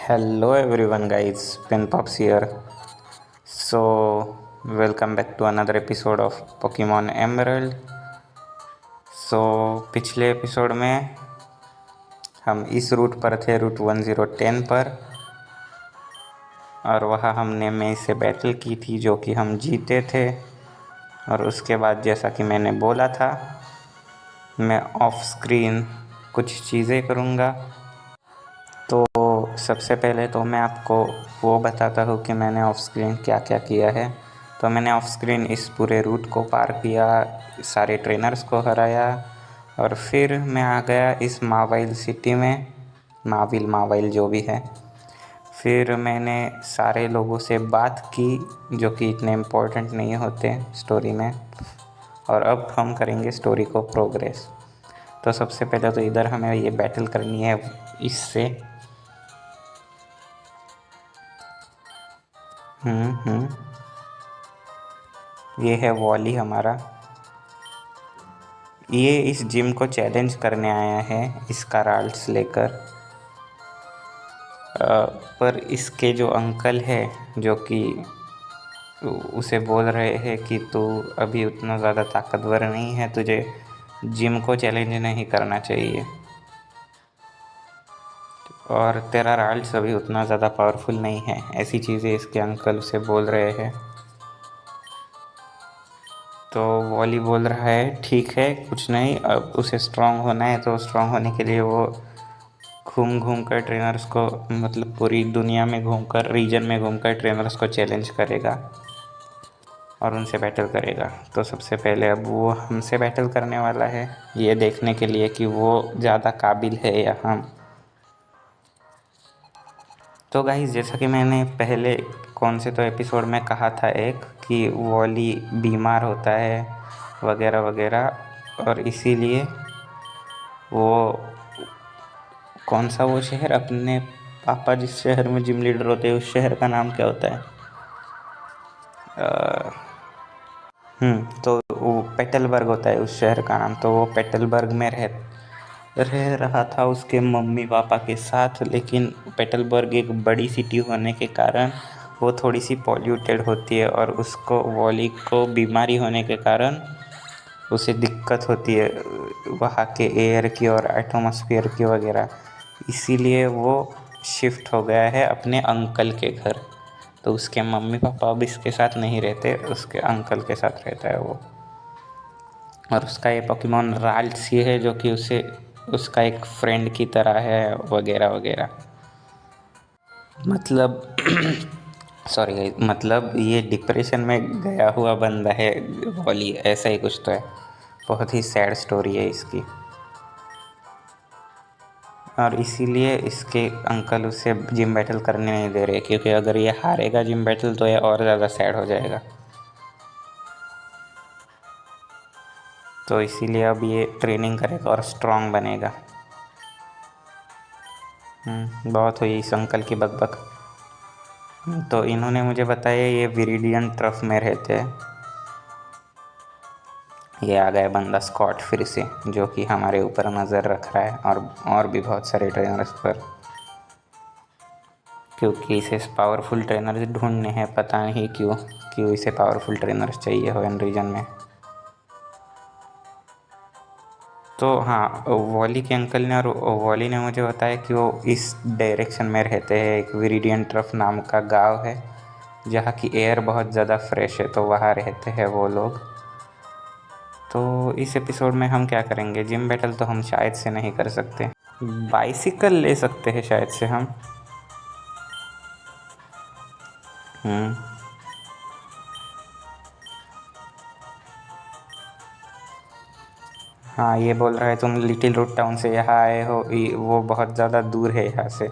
Hello everyone guys, Pen Pops here. So welcome back to another episode of Pokemon Emerald. So पिछले episode में हम इस root पर थे, रूट 1010 पर, और वहाँ हमने मेई से बैटल की थी जो कि हम जीते थे। और उसके बाद जैसा कि मैंने बोला था, मैं ऑफ स्क्रीन कुछ चीज़ें करूँगा। तो सबसे पहले तो मैं आपको वो बताता हूँ कि मैंने ऑफ स्क्रीन क्या क्या किया है। तो मैंने ऑफ स्क्रीन इस पूरे रूट को पार किया, सारे ट्रेनर्स को हराया, और फिर मैं आ गया इस माविल सिटी में, माविल जो भी है। फिर मैंने सारे लोगों से बात की जो कि इतने इम्पोर्टेंट नहीं होते स्टोरी में। और अब हम करेंगे स्टोरी को प्रोग्रेस। तो सबसे पहले तो इधर हमें ये बैटल करनी है इससे। ये है वॉली हमारा। ये इस जिम को चैलेंज करने आया है इसका राल्ट्स लेकर। पर इसके जो अंकल है जो कि उसे बोल रहे हैं कि तू अभी उतना ज़्यादा ताकतवर नहीं है, तुझे जिम को चैलेंज नहीं करना चाहिए, और तेरा राल्ट्स अभी उतना ज़्यादा पावरफुल नहीं है। ऐसी चीज़ें इसके अंकल उसे बोल रहे हैं। तो वॉली बोल रहा है ठीक है, कुछ नहीं, अब उसे स्ट्रांग होना है तो स्ट्रांग होने के लिए वो घूम कर ट्रेनर्स को, मतलब पूरी दुनिया में घूमकर, रीजन में घूमकर ट्रेनर्स को चैलेंज करेगा और उनसे बैटल करेगा। तो सबसे पहले अब वो हमसे बैटल करने वाला है, ये देखने के लिए कि वो ज़्यादा काबिल है या हम। तो गाइस, जैसा कि मैंने पहले कौन से तो एपिसोड में कहा था एक, कि वॉली बीमार होता है वगैरह वगैरह, और इसीलिए वो कौन सा वो शहर, अपने पापा जिस शहर में जिम लीडर होते हैं उस शहर का नाम क्या होता है? तो वो पेटलबर्ग होता है उस शहर का नाम। तो वो पेटलबर्ग में रह रहा था उसके मम्मी पापा के साथ, लेकिन पेटलबर्ग एक बड़ी सिटी होने के कारण वो थोड़ी सी पॉल्यूटेड होती है, और उसको, वॉली को बीमारी होने के कारण उसे दिक्कत होती है वहाँ के एयर की और एटमॉस्फेयर की वगैरह। इसीलिए वो शिफ्ट हो गया है अपने अंकल के घर। तो उसके मम्मी पापा अब इसके साथ नहीं रहते, उसके अंकल के साथ रहता है वो। और उसका ये पोकेमॉन राल्ट्स ही है जो कि उसे, उसका एक फ्रेंड की तरह है वगैरह वगैरह। मतलब सॉरी, मतलब ये डिप्रेशन में गया हुआ बंदा है वॉली, ऐसा ही कुछ तो है। बहुत ही सैड स्टोरी है इसकी, और इसीलिए इसके अंकल उसे जिम बैटल करने नहीं दे रहे, क्योंकि अगर ये हारेगा जिम बैटल तो ये और ज़्यादा सैड हो जाएगा। तो इसीलिए अब ये ट्रेनिंग करेगा और स्ट्रांग बनेगा। बहुत हुई इस अंकल की बकबक। तो इन्होंने मुझे बताया ये विरिडियन ट्रफ में रहते हैं। ये आ गया बंदा स्कॉट फिर से, जो कि हमारे ऊपर नज़र रख रहा है, और भी बहुत सारे ट्रेनर्स पर, क्योंकि इसे पावरफुल ट्रेनर्स ढूंढने हैं। पता नहीं क्यों इसे पावरफुल ट्रेनर्स चाहिए हो इन रीजन में। तो हाँ, वॉली के अंकल ने और वॉली ने मुझे बताया कि वो इस डायरेक्शन में रहते हैं। एक विरिडियन ट्रफ नाम का गांव है जहाँ की एयर बहुत ज़्यादा फ्रेश है, तो वहाँ रहते हैं वो लोग। तो इस एपिसोड में हम क्या करेंगे, जिम बैटल तो हम शायद से नहीं कर सकते, बाइसिकल ले सकते हैं शायद से हम। हाँ, ये बोल रहा है तुम लिटिल रूट टाउन से यहाँ आए हो, वो बहुत ज़्यादा दूर है यहाँ से,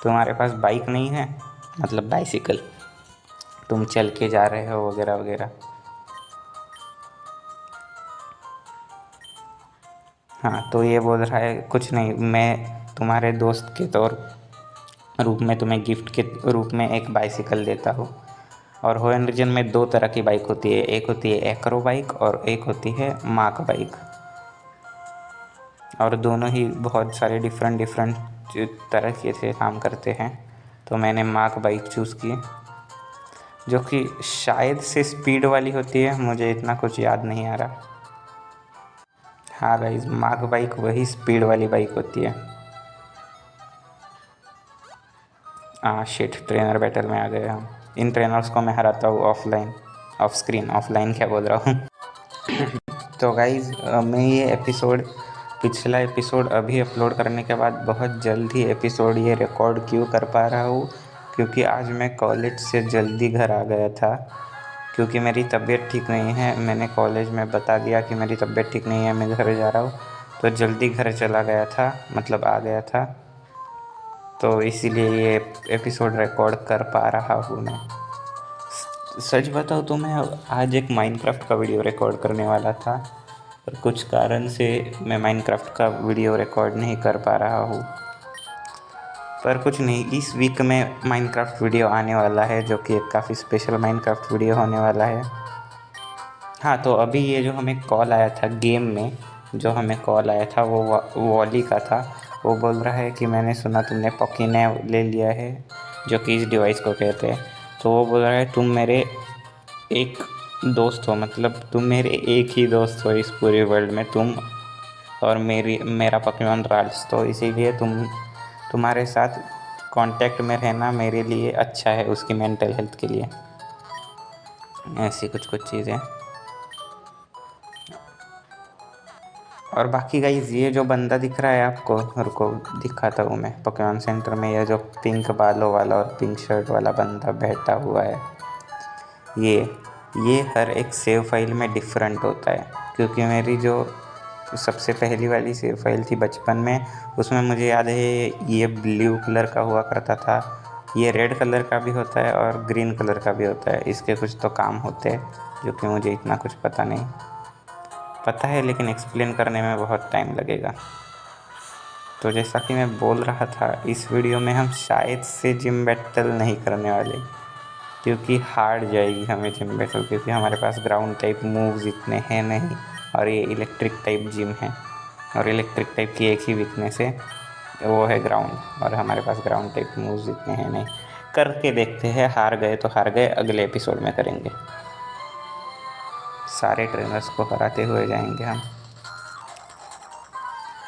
तुम्हारे पास बाइक नहीं है, मतलब बाइसिकल, तुम चल के जा रहे हो वगैरह वगैरह। हाँ, तो ये बोल रहा है कुछ नहीं, मैं तुम्हारे दोस्त के रूप में तुम्हें गिफ्ट के रूप में एक बाइसिकल देता हूँ। और होएन रीजन में दो तरह की बाइक होती है, एक होती है एक्रो बाइक और एक होती है माक बाइक, और दोनों ही बहुत सारे डिफरेंट तरह से काम करते हैं। तो मैंने मार्क बाइक चूज़ की, जो कि शायद से स्पीड वाली होती है, मुझे इतना कुछ याद नहीं आ रहा। हाँ गाइस, मार्क बाइक वही स्पीड वाली बाइक होती है। शिट, ट्रेनर बैटल में आ गए हम। इन ट्रेनर्स को मैं हराता हूँ ऑफलाइन, ऑफ स्क्रीन, ऑफलाइन क्या बोल रहा हूँ। तो गाइज़, मैं ये पिछला एपिसोड अभी अपलोड करने के बाद बहुत जल्द ही एपिसोड ये रिकॉर्ड क्यों कर पा रहा हूँ, क्योंकि आज मैं कॉलेज से जल्दी घर आ गया था, क्योंकि मेरी तबीयत ठीक नहीं है। मैंने कॉलेज में बता दिया कि मेरी तबीयत ठीक नहीं है, मैं घर जा रहा हूँ, तो जल्दी घर चला गया था, मतलब आ गया था। तो इसीलिए ये एपिसोड रिकॉर्ड कर पा रहा हूँ मैं। सच बताऊँ तो मैं आज एक माइनक्राफ्ट का वीडियो रिकॉर्ड करने वाला था, पर कुछ कारण से मैं माइनक्राफ्ट का वीडियो रिकॉर्ड नहीं कर पा रहा हूँ। पर कुछ नहीं, इस वीक में माइनक्राफ्ट वीडियो आने वाला है, जो कि एक काफ़ी स्पेशल माइनक्राफ्ट वीडियो होने वाला है। हाँ, तो अभी ये जो हमें कॉल आया था गेम में, जो हमें कॉल आया था वो वॉली का था। वो बोल रहा है कि मैंने सुना तुमने पॉकीने ले लिया है, जो कि इस डिवाइस को कहते हैं। तो वो बोल रहा है तुम मेरे एक दोस्त हो, मतलब तुम मेरे एक ही दोस्त हो इस पूरे वर्ल्ड में, तुम और मेरा पोकेमॉन राल्स। तो इसीलिए तुम्हारे साथ कांटेक्ट में रहना मेरे लिए अच्छा है, उसकी मेंटल हेल्थ के लिए। ऐसी कुछ चीज़ें। और बाकी गाइज़, ये जो बंदा दिख रहा है आपको, रुको दिखाता हूँ मैं। पोकेमॉन सेंटर में ये जो पिंक बालों वाला और पिंक शर्ट वाला बंदा बैठा हुआ है, ये हर एक सेव फाइल में डिफरेंट होता है। क्योंकि मेरी जो सबसे पहली वाली सेव फाइल थी बचपन में, उसमें मुझे याद है ये ब्लू कलर का हुआ करता था, ये रेड कलर का भी होता है और ग्रीन कलर का भी होता है। इसके कुछ तो काम होते हैं जो कि मुझे इतना कुछ पता है, लेकिन एक्सप्लेन करने में बहुत टाइम लगेगा। तो जैसा कि मैं बोल रहा था, इस वीडियो में हम शायद से जिम बैटल नहीं करने वाले, क्योंकि हार्ड जाएगी हमें जिम बैटल, क्योंकि हमारे पास ग्राउंड टाइप मूव्स इतने हैं नहीं, और ये इलेक्ट्रिक टाइप जिम है। और इलेक्ट्रिक टाइप की एक ही वीकनेस है, वो है ग्राउंड, और हमारे पास ग्राउंड टाइप मूव्स इतने हैं नहीं। करके देखते हैं, हार गए तो हार गए, अगले एपिसोड में करेंगे। सारे ट्रेनर्स को हराते हुए जाएंगे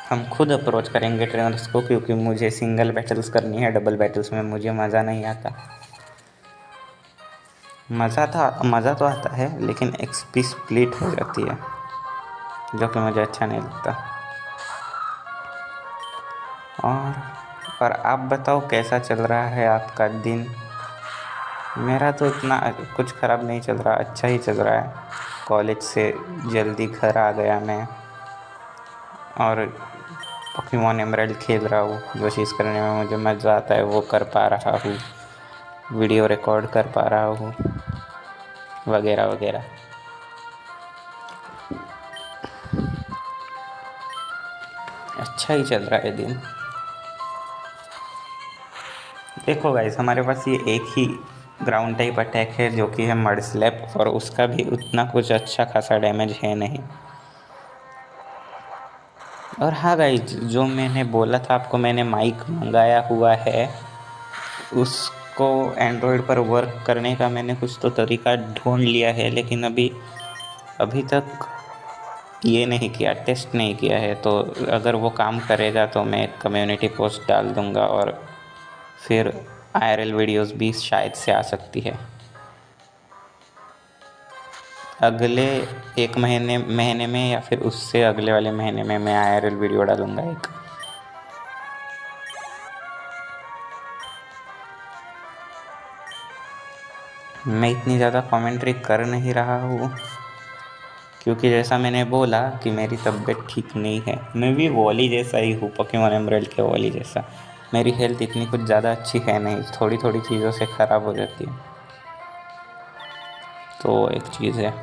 हम खुद अप्रोच करेंगे ट्रेनर्स को, क्योंकि मुझे सिंगल बैटल्स करनी है, डबल बैटल्स में मुझे मज़ा नहीं आता। मज़ा तो आता है, लेकिन एक्सपी स्प्लिट हो जाती है, जो कि मुझे अच्छा नहीं लगता। और आप बताओ, कैसा चल रहा है आपका दिन? मेरा तो इतना कुछ ख़राब नहीं चल रहा, अच्छा ही चल रहा है। कॉलेज से जल्दी घर आ गया मैं, और पोकेमॉन एमराल्ड खेल रहा हूँ। जो चीज़ करने में मुझे मज़ा आता है वो कर पा रहा हूँ, वीडियो रिकॉर्ड कर पा रहा हूँ, वगैरह वगैरह। अच्छा ही चल रहा है दिन। देखो गाइस, हमारे पास ये एक ही ग्राउंड टाइप अटैक है, जो कि है मड स्लैप, और उसका भी उतना कुछ अच्छा खासा डैमेज है नहीं। और हाँ गाइस, जो मैंने बोला था आपको, मैंने माइक मंगाया हुआ है, उसको एंड्रॉयड पर वर्क करने का मैंने कुछ तो तरीका ढूंढ लिया है, लेकिन अभी तक ये नहीं किया, टेस्ट नहीं किया है। तो अगर वो काम करेगा तो मैं कम्युनिटी पोस्ट डाल दूँगा, और फिर IRL वीडियोस भी शायद से आ सकती है। अगले एक महीने में, या फिर उससे अगले वाले महीने में मैं IRL वीडियो डालूँगा एक। मैं इतनी ज़्यादा कमेंट्री कर नहीं रहा हूँ, क्योंकि जैसा मैंने बोला कि मेरी तबीयत ठीक नहीं है। मैं भी वॉली जैसा ही हूँ, पोकेमॉन एमराल्ड के वॉली जैसा। मेरी हेल्थ इतनी कुछ ज़्यादा अच्छी है नहीं, थोड़ी थोड़ी चीज़ों से ख़राब हो जाती है, तो एक चीज़ है।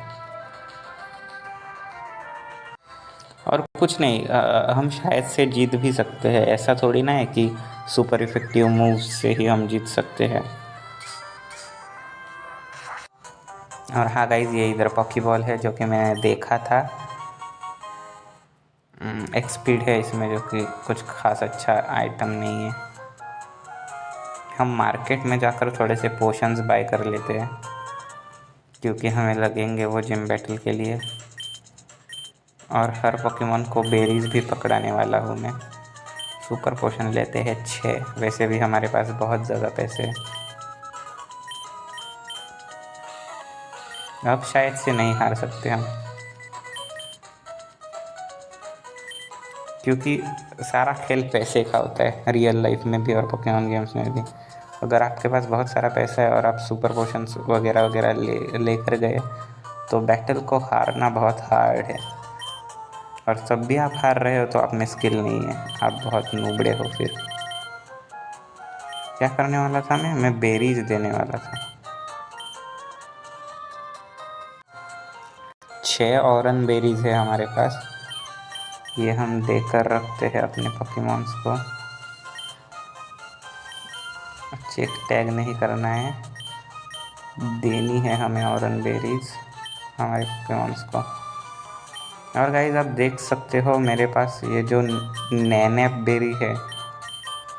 और कुछ नहीं, हम शायद से जीत भी सकते हैं। ऐसा थोड़ी ना है कि सुपर इफ़ेक्टिव मूव्स से ही हम जीत सकते हैं। और हाँ गाइज़, ये इधर पॉकीबॉल है, जो कि मैंने देखा था। एक स्पीड है इसमें, जो कि कुछ खास अच्छा आइटम नहीं है। हम मार्केट में जाकर थोड़े से पोशंस बाय कर लेते हैं क्योंकि हमें लगेंगे वो जिम बैटल के लिए। और हर पोकेमॉन को बेरीज भी पकड़ाने वाला हूँ मैं। सुपर पोशन लेते हैं 6, वैसे भी हमारे पास बहुत ज़्यादा पैसे हैं। अब शायद से नहीं हार सकते हम, क्योंकि सारा खेल पैसे का होता है, रियल लाइफ में भी और पोकेमॉन गेम्स में भी। अगर आपके पास बहुत सारा पैसा है और आप सुपर पोशंस वगैरह वगैरह लेकर गए तो बैटल को हारना बहुत हार्ड है। और तब भी आप हार रहे हो तो आप में स्किल नहीं है, आप बहुत नूबड़े हो। फिर क्या करने वाला था मैं बेरीज देने वाला था। 6 ऑरन बेरीज है हमारे पास, ये हम देकर रखते हैं अपने पोकेमॉन्स को। चेक टैग नहीं करना है, देनी है हमें ऑरन बेरीज हमारे पोकेमॉन्स को। और गाइस आप देख सकते हो मेरे पास ये जो नैनैप बेरी है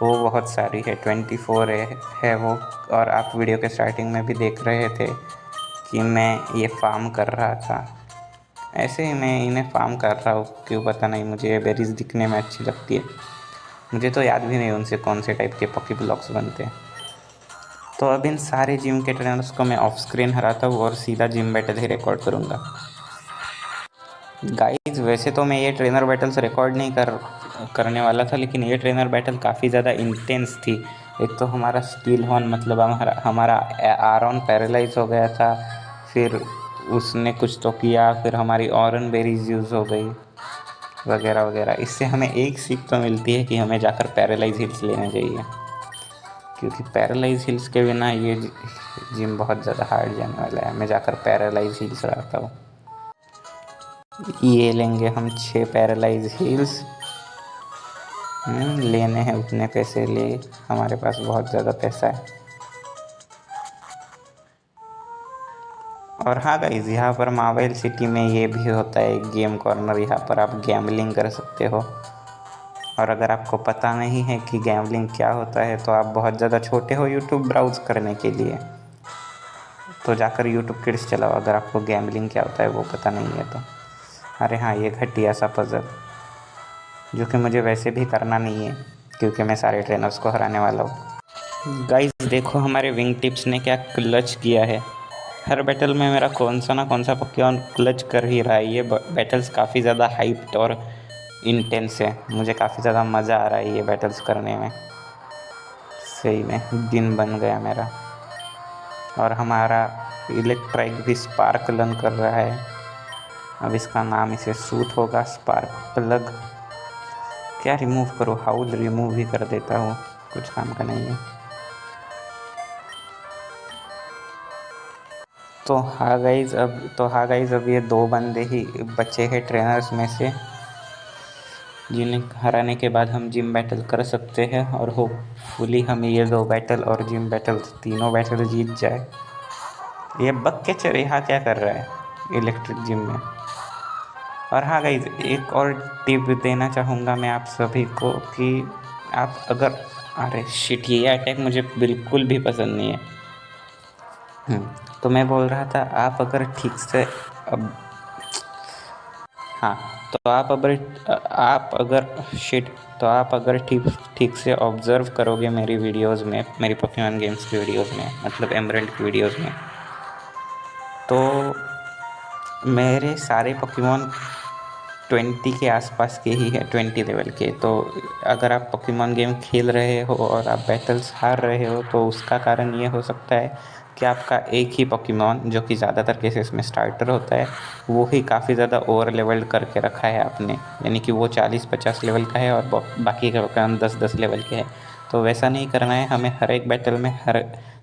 वो बहुत सारी है, 24 है वो। और आप वीडियो के स्टार्टिंग में भी देख रहे थे कि मैं ये फार्म कर रहा था। ऐसे ही मैं इन्हें फार्म कर रहा हूँ, क्यों पता नहीं, मुझे ये बेरीज दिखने में अच्छी लगती है। मुझे तो याद भी नहीं उनसे कौन से टाइप के पॉकी ब्लॉक्स बनते हैं। तो अब इन सारे जिम के ट्रेनर्स को मैं ऑफ स्क्रीन हराता हूँ और सीधा जिम बैटल ही रिकॉर्ड करूँगा। गाइस वैसे तो मैं ये ट्रेनर बैटल्स रिकॉर्ड नहीं करने वाला था, लेकिन ये ट्रेनर बैटल काफ़ी ज़्यादा इंटेंस थी। एक तो हमारा स्टील हॉर्न मतलब हमारा आरॉन पैरालाइज हो गया था, फिर उसने कुछ तो किया, फिर हमारी ऑरन बेरीज यूज़ हो गई वगैरह वगैरह। इससे हमें एक सीख तो मिलती है कि हमें जाकर पैरालाइज हिल्स लेना चाहिए, क्योंकि पैरालाइज हिल्स के बिना ये जिम बहुत ज़्यादा हार्ड जाने वाला है। मैं जाकर पैरालाइज हिल्स लाता हूँ। ये लेंगे हम 6 पैरालाइज हिल्स। लेने हैं उतने पैसे ले, हमारे पास बहुत ज़्यादा पैसा है। और हाँ गाइस, यहाँ पर मार्वेल सिटी में ये भी होता है गेम कॉर्नर, यहाँ पर आप गैम्बलिंग कर सकते हो। और अगर आपको पता नहीं है कि गैम्बलिंग क्या होता है तो आप बहुत ज़्यादा छोटे हो यूट्यूब ब्राउज़ करने के लिए, तो जाकर यूट्यूब किड्स चलाओ अगर आपको गैम्बलिंग क्या होता है वो पता नहीं है तो। अरे हाँ, ये घटिया सा पज़ल जो कि मुझे वैसे भी करना नहीं है क्योंकि मैं सारे ट्रेनर्स को हराने वाला हूँ। गाइस देखो हमारे विंग टिप्स ने क्या क्लच किया है। हर बैटल में मेरा कौन सा पोकेमॉन क्लच कर ही रहा है। ये बैटल्स काफ़ी ज़्यादा हाइप्ड और इंटेंस है, मुझे काफ़ी ज़्यादा मज़ा आ रहा है ये बैटल्स करने में। सही में दिन बन गया मेरा। और हमारा इलेक्ट्राइक भी स्पार्क लन कर रहा है, अब इसका नाम इसे सूट होगा स्पार्क प्लग। क्या रिमूव करो, हाउल रिमूव ही कर देता हूँ, कुछ काम का नहीं है। तो हाँ गाइज अब ये 2 बंदे ही बचे हैं ट्रेनर्स में से, जिन्हें हराने के बाद हम जिम बैटल कर सकते हैं। और होपफुली हम ये 2 बैटल और जिम बैटल तीनों बैटल जीत जाए। ये बग कैचर यहाँ क्या कर रहा है इलेक्ट्रिक जिम में। और हाँ गाइज, एक और टिप देना चाहूँगा मैं आप सभी को कि आप अगर, अरे शिट, ये अटैक मुझे बिल्कुल भी पसंद नहीं है। तो मैं बोल रहा था, आप अगर ठीक से अब हाँ, तो आप अगर ठीक से ऑब्ज़र्व करोगे मेरी वीडियोज़ में, मेरी पोकेमॉन गेम्स की वीडियोज़ में, मतलब एमरल्ड की वीडियोज़ में, तो मेरे सारे पोकेमॉन 20 के आसपास के ही है, 20 लेवल के। तो अगर आप पोकेमॉन गेम खेल रहे हो और आप बैटल्स हार रहे हो तो उसका कारण ये हो सकता है कि आपका एक ही पोकेमॉन, जो कि ज़्यादातर केसेस में स्टार्टर होता है, वो ही काफ़ी ज़्यादा ओवर लेवल्ड करके रखा है आपने। यानी कि वो 40-50 लेवल का है और बाकी के पोकेमॉन 10-10 लेवल के हैं। तो वैसा नहीं करना है, हमें हर एक बैटल में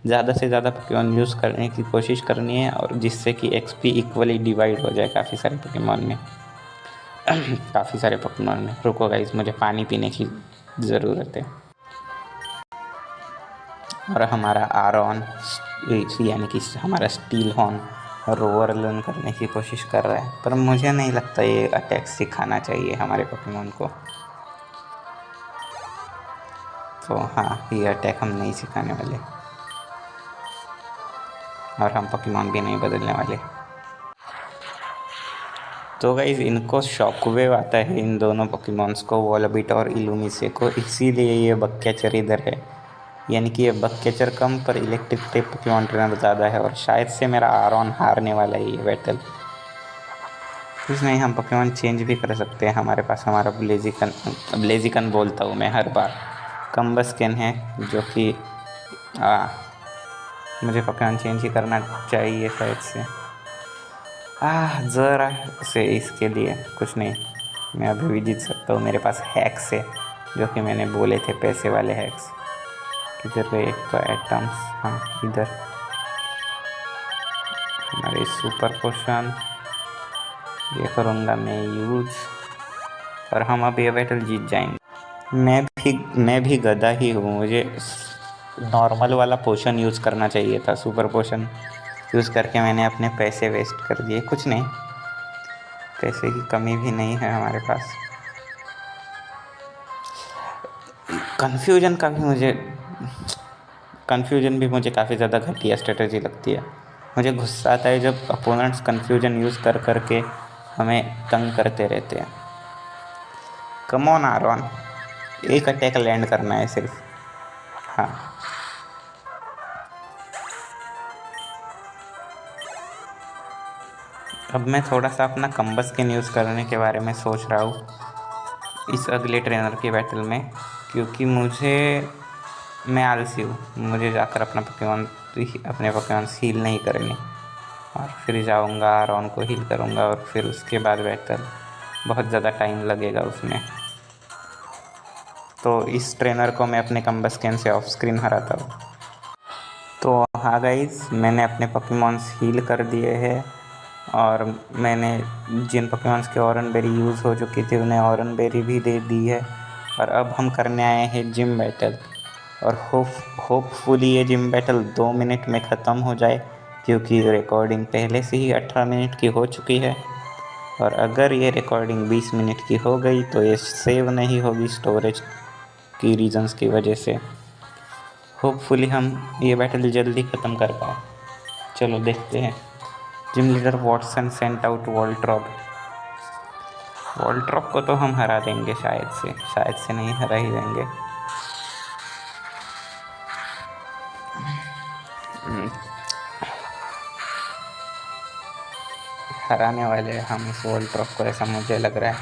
ज़्यादा से ज़्यादा पोकेमॉन यूज़ करने की कोशिश करनी है, और जिससे कि एक्सपी इक्वली डिवाइड हो जाए काफ़ी सारे पोकेमॉन में। काफ़ी सारे पोकेमॉन में। रुको गाइस, मुझे पानी पीने की ज़रूरत है। और हमारा आरॉन, यानी कि हमारा स्टील हॉर्न रोवर लर्न करने की कोशिश कर रहा है, पर मुझे नहीं लगता ये अटैक सिखाना चाहिए हमारे पोकेमॉन को। तो हाँ, ये अटैक हम नहीं सिखाने वाले और हम पोकेमॉन भी नहीं बदलने वाले। तो गाइस इनको शॉकवेव आता है, इन दोनों पोकेमॉन्स को, वॉलबिट और इलुमिसे को, इसीलिए ये बकक्याचर इधर है। यानी कि ये बकक्याचर कम पर इलेक्ट्रिक टाइप पोकेमॉन ट्रेनर ज़्यादा है और शायद से मेरा आरॉन हारने वाला है ये बैटल। कुछ नहीं, हम पोकेमॉन चेंज भी कर सकते हैं। हमारे पास हमारा ब्लेजिकन बोलता हूँ मैं हर बार, कम्बस्कन है, जो कि मुझे पोकेमॉन चेंज ही करना चाहिए शायद से। ज़रा से इसके लिए कुछ नहीं, मैं अभी भी जीत सकता हूँ। मेरे पास हैक्स है, जो कि मैंने बोले थे पैसे वाले हैक्स। किधर गए एक तो एटम्स, हाँ इधर हमारे सुपर पोशन, ये करूँगा मैं यूज और हम अब ये बैटल जीत जाएंगे। मैं भी गधा ही हूँ, मुझे नॉर्मल वाला पोशन यूज़ करना चाहिए था। सुपर पोशन यूज़ करके मैंने अपने पैसे वेस्ट कर दिए। कुछ नहीं, पैसे की कमी भी नहीं है हमारे पास। कन्फ्यूजन भी मुझे काफ़ी ज़्यादा घटिया स्ट्रेटजी लगती है। मुझे गुस्सा आता है जब अपोनेंट्स कन्फ्यूजन यूज़ करके हमें तंग करते रहते हैं। कम ऑन आरॉन, एक अटैक लैंड करना है सिर्फ। हाँ, अब मैं थोड़ा सा अपना कम्बस्कन यूज़ करने के बारे में सोच रहा हूँ इस अगले ट्रेनर की बैटल में, क्योंकि मैं आलसी हूँ। मुझे जाकर अपने पोकेमॉन हील नहीं करने, और फिर जाऊँगा आरॉन को हील करूँगा और फिर उसके बाद बैटल, बहुत ज़्यादा टाइम लगेगा उसमें। तो इस ट्रेनर को मैं अपने कम्बस्कन से ऑफ स्क्रीन हराता हूँ। तो हाँ गाइस, मैंने अपने पोकेमॉन्स हील कर दिए हैं और मैंने जिन पोकेमॉन्स के ऑरन बेरी यूज़ हो चुकी थी उन्हें ऑरन बेरी भी दे दी है। और अब हम करने आए हैं जिम बैटल, और होपफुली ये जिम बैटल 2 मिनट में ख़त्म हो जाए, क्योंकि रिकॉर्डिंग पहले से ही 18 मिनट की हो चुकी है। और अगर ये रिकॉर्डिंग 20 मिनट की हो गई तो ये सेव नहीं होगी स्टोरेज की रीज़न्स की वजह से। होपफुली हम ये बैटल जल्दी ख़त्म कर पाए। चलो देखते हैं। Gym leader Wattson sent out Voltorb को तो हम हरा देंगे, शायद से नहीं, हरा ही देंगे। हराने वाले हम इस वॉल्ट्रॉप को, ऐसा मुझे लग रहा है,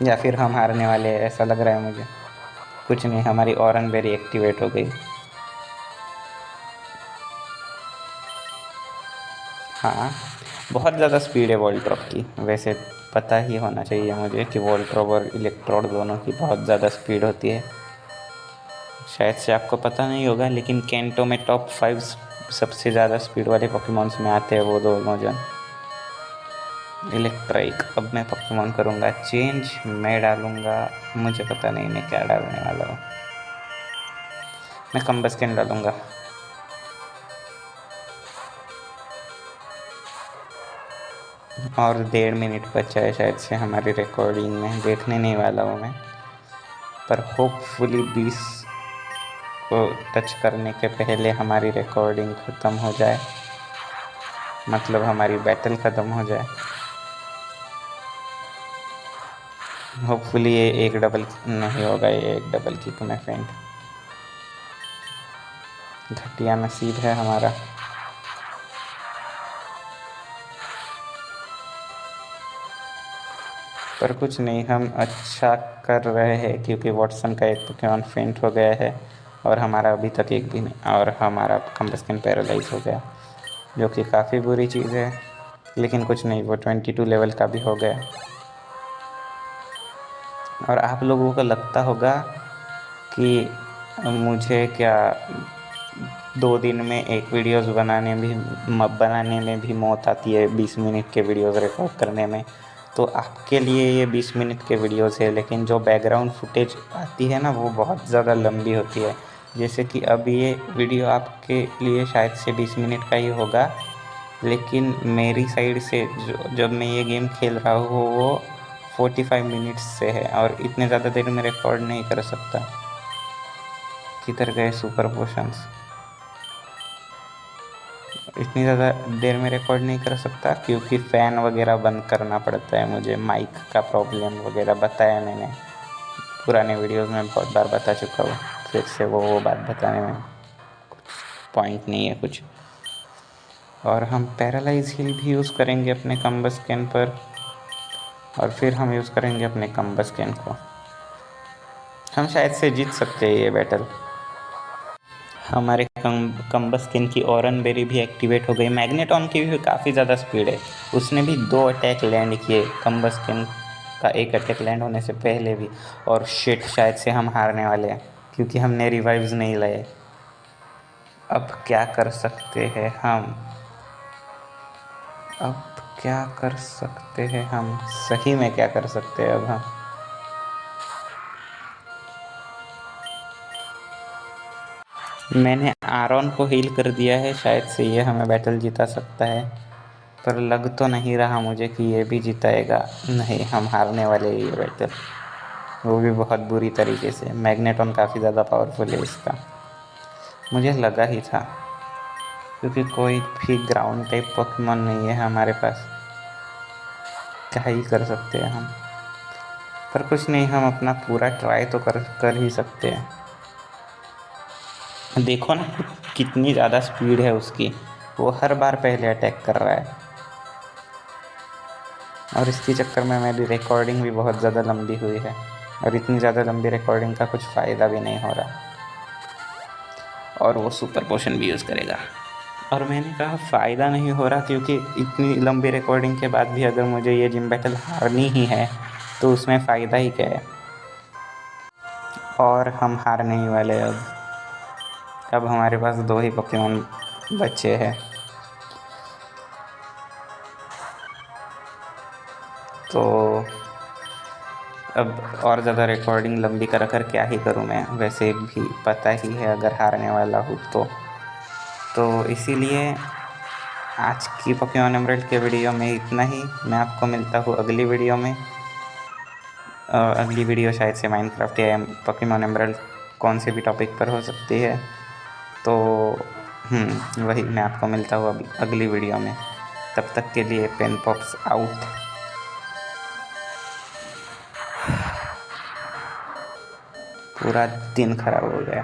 या फिर हम हारने वाले हैं, ऐसा लग रहा है मुझे। कुछ नहीं, हमारी ऑरन बेरी एक्टिवेट हो गई। हाँ, बहुत ज़्यादा स्पीड है वॉल्ट्रॉप की। वैसे पता ही होना चाहिए मुझे कि वॉल्ट्रॉप और इलेक्ट्रोड दोनों की बहुत ज़्यादा स्पीड होती है। शायद से आपको पता नहीं होगा, लेकिन कैंटो में टॉप 5 सबसे ज़्यादा स्पीड वाले पोकेमॉन्स में आते हैं वो दोनों जन। इलेक्ट्राइक, अब मैं पोकेमॉन करूँगा चेंज। मैं डालूँगा, मुझे पता नहीं मैं क्या डालने वाला हूँ। मैं कम्बस्कन डालूँगा। और 1.5 मिनट बचा है शायद से हमारी रिकॉर्डिंग में, देखने नहीं वाला हूँ मैं, पर होपफुली 20 को टच करने के पहले हमारी रिकॉर्डिंग ख़त्म हो जाए, मतलब हमारी बैटल ख़त्म हो जाए। होपफुली ये एक डबल नहीं होगा, ये एक डबल किक में फेंट। घटिया नसीब है हमारा। पर कुछ नहीं, हम अच्छा कर रहे हैं, क्योंकि वॉटसन का एक पोकेमॉन फेंट हो गया है और हमारा अभी तक एक भी नहीं, और हमारा कम्बस्कन पैरालाइज हो गया, जो कि काफ़ी बुरी चीज़ है। लेकिन कुछ नहीं, वो 22 लेवल का भी हो गया। और आप लोगों को लगता होगा कि मुझे क्या 2 दिन में एक वीडियोस बनाने में भी मौत आती है, 20 मिनट के वीडियोस रिकॉर्ड करने में। तो आपके लिए ये 20 मिनट के वीडियोस है, लेकिन जो बैकग्राउंड फुटेज आती है ना, वो बहुत ज़्यादा लंबी होती है। जैसे कि अब ये वीडियो आपके लिए शायद से 20 मिनट का ही होगा, लेकिन मेरी साइड से जब मैं ये गेम खेल रहा हूँ वो 45 मिनट्स से है और इतने ज़्यादा देर में रिकॉर्ड नहीं कर सकता। किधर गए सुपर पोशंस? इतनी ज़्यादा देर में रिकॉर्ड नहीं कर सकता क्योंकि फ़ैन वगैरह बंद करना पड़ता है मुझे। माइक का प्रॉब्लम वगैरह बताया मैंने पुराने वीडियोस में बहुत बार बता चुका हूँ। फिर से वो बात बताने में पॉइंट नहीं है कुछ। और हम पैरालाइज हील भी यूज़ करेंगे अपने कम्बस्कन पर और फिर हम यूज़ करेंगे अपने कम्बस्कन को। हम शायद से जीत सकते हैं ये बैटल। हमारे कम्बस्कन की ऑरन बेरी भी एक्टिवेट हो गई। मैग्नेटॉन की भी काफ़ी ज़्यादा स्पीड है, उसने भी 2 अटैक लैंड किए कम्बस्कन का 1 अटैक लैंड होने से पहले भी। और शिट, शायद से हम हारने वाले हैं क्योंकि हमने रिवाइव्स नहीं लाए। अब क्या कर सकते हैं हम? अब क्या कर सकते हैं हम? सही में क्या कर सकते हैं अब हम? मैंने आरॉन को हील कर दिया है, शायद से ये हमें बैटल जिता सकता है, पर लग तो नहीं रहा मुझे कि ये भी जिताएगा। नहीं, हम हारने वाले हैं ये बैटल, वो भी बहुत बुरी तरीके से। मैग्नेटॉन काफ़ी ज़्यादा पावरफुल है इसका, मुझे लगा ही था, क्योंकि कोई भी ग्राउंड टाइप पोकेमॉन नहीं है हमारे पास। क्या ही कर सकते हैं हम? पर कुछ नहीं, हम अपना पूरा ट्राई तो कर ही सकते हैं। देखो ना कितनी ज़्यादा स्पीड है उसकी, वो हर बार पहले अटैक कर रहा है। और इसके चक्कर में मेरी रिकॉर्डिंग भी बहुत ज़्यादा लंबी हुई है, और इतनी ज़्यादा लंबी रिकॉर्डिंग का कुछ फ़ायदा भी नहीं हो रहा। और वो सुपर पोशन भी यूज़ करेगा, और मैंने कहा फ़ायदा नहीं हो रहा क्योंकि इतनी लंबी रिकॉर्डिंग के बाद भी अगर मुझे ये जिम बैटल हारनी ही है तो उसमें फ़ायदा ही क्या है। और हम हारने ही वाले अब हमारे पास 2 ही पोकेमॉन बचे हैं। तो अब और ज़्यादा रिकॉर्डिंग लंबी कर क्या ही करूँ मैं, वैसे भी पता ही है अगर हारने वाला हूँ तो इसीलिए आज की पोकेमॉन एमराल्ड के वीडियो में इतना ही। मैं आपको मिलता हूँ अगली वीडियो में। अगली वीडियो शायद से माइनक्राफ्ट या पोकेमॉन एमराल्ड कौन से भी टॉपिक पर हो सकती है, तो वही मैं आपको मिलता हूँ अगली वीडियो में। तब तक के लिए पेन पॉप्स आउट। पूरा दिन खराब हो गया।